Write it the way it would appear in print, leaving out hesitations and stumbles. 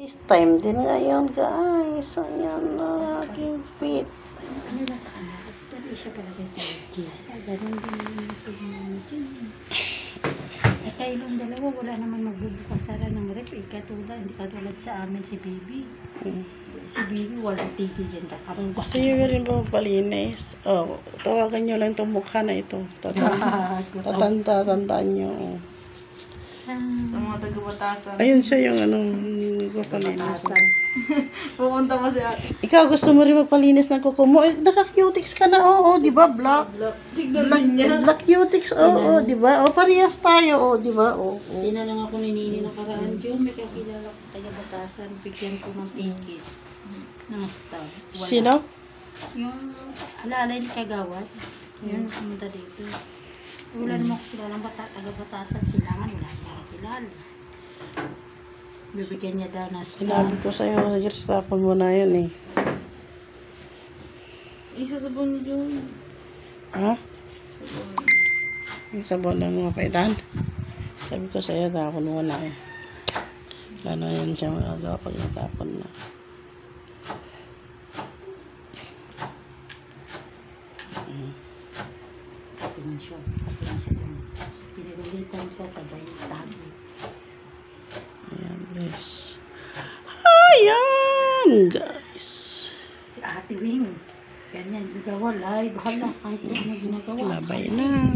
This time din ngayon, guys. Ayan na, aking fit. Ano ba sa kanya? Kasi dali siya palagay tayo, Jessa. Ganun din yung masig mo dyan. Eh, kayong dalawa, wala naman magbubukas-sara ng rep. Eh, hindi katulad sa amin si Baby. Si Baby, walang tigil dyan. Gusto nyo rin ba magpalinis? Oh, tawagan nyo lang itong mukha na ito. Tandaan nyo. Oh. Sa mga taga-batasan. Ayun siya yung magpapalinis. Pupunta pa siya. Ikaw, gusto mo rin magpalinis ng kuko mo? Eh, naka-cutics ka na, oo, di ba? Black. Tignan din niya. Black cutics, oo, di ba? O, parehas tayo, di ba? Oo. Tinanong ako ni Nini nakaraan, Jun, may kakilala ko taga-batasan. Bigyan ko ng ticket. Ng staff. Wala. Sino? Yung alalay ni Kagawad. Yun, pumunta dito. Wala naman ko kilalang taga-batasan. Sila nga, wala niya kilala. Bibigyan niya daw na staff. Sinabi ko sa'yo, tapon mo na yun eh. Isasabon niyo yun. Ha? Sabon. Yung sabon ng mga paitan. Sabi ko sa'yo, tapon mo na eh. Wala na yun siya magagawa pag natapon na. Pati siya dun. Pinagalitan ka sa bayan tabi. Ayan, guys. Ayan, guys. Si Ate Wing. Ganyan, ginagawa live. Bahala kahit ano ginagawa. Labay na.